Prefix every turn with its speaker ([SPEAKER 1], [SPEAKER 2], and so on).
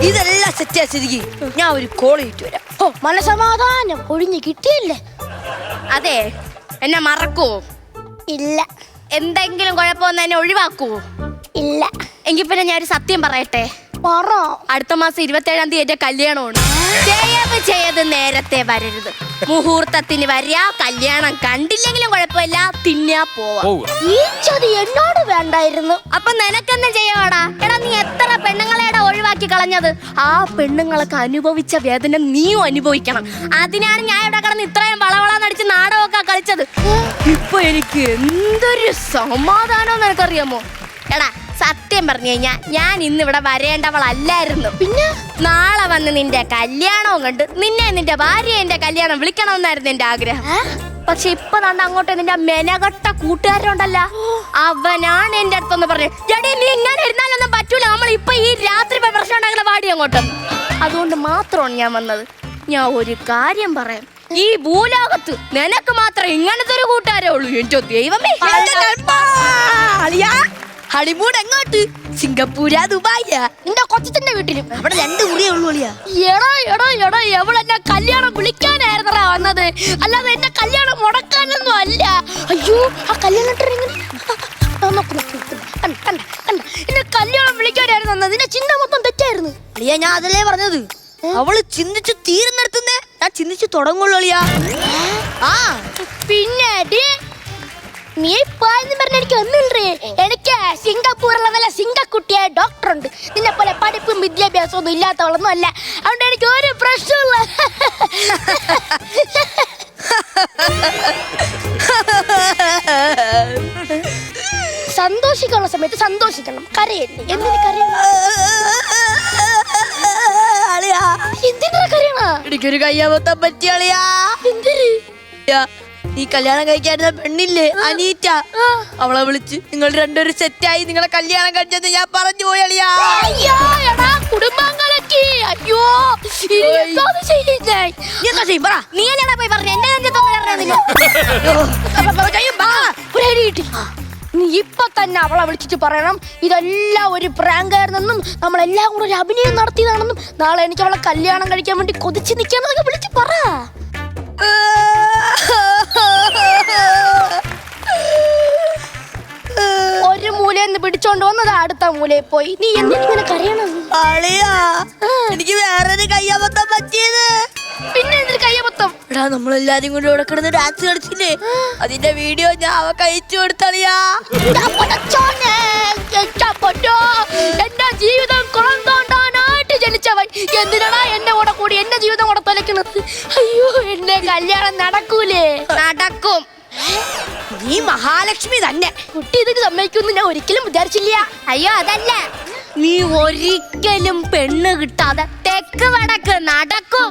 [SPEAKER 1] ഇതെല്ലാം സെറ്റ് ആക്കി ഞാൻ ഒരു കോൾ ഇട്ട് വരാം.
[SPEAKER 2] ഓ മനസമാധാനം ഒഴിഞ്ഞു കിട്ടിയില്ലേ?
[SPEAKER 3] അതെ, എന്നെ മറക്കോ?
[SPEAKER 2] ഇല്ല.
[SPEAKER 3] എന്തെങ്കിലും കുഴപ്പമൊന്നും എന്നെ ഒഴിവാക്കൂ?
[SPEAKER 2] ഇല്ല.
[SPEAKER 3] എങ്കിൽ പിന്നെ ഞാൻ ഒരു സത്യം പറയട്ടെ.
[SPEAKER 2] പറ.
[SPEAKER 3] അടുത്ത മാസം 27-ാം തീയതി എന്റെ കല്യാണമാണ്. ദയവ് ചെയ്ത് നേരത്തെ വരരുത്. മുഹൂർത്തത്തിന് വരിക, കല്യാണം കണ്ടില്ലെങ്കിലും കുഴപ്പമില്ല, തിന്നാ പോവാ.
[SPEAKER 2] ഈ ചതി എന്നോട് വേണ്ടായിരുന്നു.
[SPEAKER 3] അപ്പൊ നിനക്കെന്താ ചെയ്യാടാ? എടാ, നീ എത്ര പെണ്ണുങ്ങളെടാ ഒഴിവാക്കി കളഞ്ഞത്? ആ പെണ്ണുങ്ങളൊക്കെ അനുഭവിച്ച വേദന നീയും അനുഭവിക്കണം. അതിനാണ് ഞാൻ ഇവിടെ കിടന്ന് ഇത്രയും വളവളന്നടിച്ച് നാടകമൊക്കെ കളിച്ചത്. ഇപ്പൊ എനിക്ക് എന്തൊരു സമാധാനം നിനക്കറിയാമോ? എടാ, സത്യം പറഞ്ഞു കഴിഞ്ഞാ ഞാൻ ഇന്നിവിടെ വരേണ്ടവളല്ലായിരുന്നു.
[SPEAKER 2] പിന്നെ
[SPEAKER 3] നാളെ വന്ന് നിന്റെ കല്യാണവും കണ്ട് നിന്നെ നിന്റെ ഭാര്യയെ എന്റെ കല്യാണം വിളിക്കണമെന്നായിരുന്നു എന്റെ ആഗ്രഹം. പക്ഷെ ഇപ്പൊ കണ്ട അങ്ങോട്ട് നിന്റെ മെനകെട്ട കൂട്ടുകാരുണ്ടല്ല, അവനാണ് എന്റെ അടുത്തൊന്ന് പറഞ്ഞു, എടീ നീ ഇങ്ങനെ ഇരുന്നാലൊന്നും പറ്റൂല, നമ്മൾ ഇപ്പൊ ഈ രാത്രി പ്രശ്നം ഉണ്ടാക്കുന്ന പാടി അങ്ങോട്ട്. അതുകൊണ്ട് മാത്രമാണ് ഞാൻ വന്നത്. ഞാൻ ഒരു കാര്യം പറയാം, ഈ ഭൂലോകത്ത് നിനക്ക് മാത്രം ഇങ്ങനത്തെ ഒരു കൂട്ടുകാരേ ഉള്ളൂ. എന്റെ ദൈവമേ.
[SPEAKER 1] ഹണിമൂൺ എങ്ങോട്ട്? സിംഗപ്പൂരാ, ദുബായിയാ?
[SPEAKER 2] നിന്റെ കൊച്ചത്തിന്റെ വീട്ടിലും.
[SPEAKER 1] അവിടെ 2 മുറിയേ ഉള്ളൂ അളിയാ.
[SPEAKER 2] എടോ എവളെന്നെ കല്യാണം വിളിക്കാനായിരുന്നറാ വന്നത്, അല്ലാതെ എന്റെ കല്യാണം മുടക്കാനൊന്നും അല്ല. അയ്യോ, ആ കല്യാണം എന്നെ കല്യാണം വിളിക്കാനായിരുന്നു വന്നത്. നിന്റെ ചിന്ത മൊത്തം തെറ്റായിരുന്നു
[SPEAKER 1] അളിയാ. ഞാൻ അതല്ലേ പറഞ്ഞത്, അവള് ചിന്തിച്ചു തീരുന്നിടത്തുന്നേ ഞാൻ ചിന്തിച്ചു തുടങ്ങുള്ളൂ അളിയാ. ആ
[SPEAKER 2] പിന്നെ നീ പോയെന്ന് പറഞ്ഞ എനിക്ക് ഒന്നുമില്ലേ? എനിക്ക് സിംഗപ്പൂരിലെ വല്ല സിംഗക്കുട്ടിയായ ഡോക്ടർ ഉണ്ട്. നിന്നെ പോലെ പഠിപ്പും വിദ്യാഭ്യാസവും ഒന്നും ഇല്ലാത്തവളൊന്നും അല്ല. അതുകൊണ്ട് എനിക്ക് ഒരു പ്രശ്നമില്ല. സന്തോഷിക്കാനുള്ള സമയത്ത് സന്തോഷിക്കണം, കരയല്ലേ. എന്തിനു കരയണം? എന്തിനാ കരയണ?
[SPEAKER 1] എനിക്കൊരു കയ്യാമത്താൻ പറ്റിയ അളിയാ.
[SPEAKER 2] എന്തിന്?
[SPEAKER 1] ഈ കല്യാണം കഴിക്കായിരുന്ന പെണ്ണില്ലേ അനീറ്റ, അവളെ വിളിച്ച് നിങ്ങൾ 2 സെറ്റായി നിങ്ങളെ കല്യാണം കഴിച്ചത് ഞാൻ പറഞ്ഞു പോയി അളിയാ.
[SPEAKER 2] അയ്യോ എടാ, കുടുംബങ്ങളൊക്കെ. അയ്യോ,
[SPEAKER 3] നീ അല്ലടാ പോയി പറഞ്ഞു, എന്റെ
[SPEAKER 2] നീ ഇപ്പൊ തന്നെ അവളെ വിളിച്ചിട്ട് പറയണം, ഇതെല്ലാം ഒരു പ്രാങ്കായിരുന്നെന്നും നമ്മളെല്ലാം കൂടെ ഒരു അഭിനയം നടത്തിയതാണെന്നും നാളെ എനിക്ക് അവളെ കല്യാണം കഴിക്കാൻ വേണ്ടി കൊതിച്ച് നിൽക്കാന്നൊക്കെ വിളിച്ച് പറ. ഒരു മൂലന്ന് പിടിച്ചോണ്ട് വന്നത് അടുത്ത മൂലയിൽ പോയി. നീ എന്തിനിങ്ങനെ കരയണം?
[SPEAKER 1] എനിക്ക് വേറൊരു കയ്യാമത്താൻ പറ്റിയത്.
[SPEAKER 2] പിന്നെ എന്തൊരു കയ്യബദ്ധം?
[SPEAKER 1] എടാ, നമ്മളെല്ലാരും കൂടി ഇവിടെ കിടന്ന് ഡാൻസ് കളിച്ചില്ലേ, അതിന്റെ വീഡിയോ ഞാൻ അവക്ക് അയച്ചു കൊടുത്തളിയാ.
[SPEAKER 2] എന്റെ ജീവിതം കുളം തോണ്ടാനായിട്ട് ജനിച്ചവൻ എന്തിനാ എന്റെ കൂടെ കൂടി എന്റെ ജീവിതം കൂടെ തൊലക്കുന്നത്? അയ്യോ, എന്റെ കല്യാണം നടക്കൂലേ?
[SPEAKER 3] നടക്കും.
[SPEAKER 1] നീ മഹാലക്ഷ്മി തന്നെ.
[SPEAKER 2] കുട്ടി ഇതിന് സമ്മതിക്കുമെന്ന് ഞാൻ ഒരിക്കലും വിചാരിച്ചില്ല.
[SPEAKER 3] അയ്യോ അതല്ല, നീ ഒരിക്കലും പെണ്ണ് കിട്ടാതെ തെക്ക് വടക്ക് നടക്കും.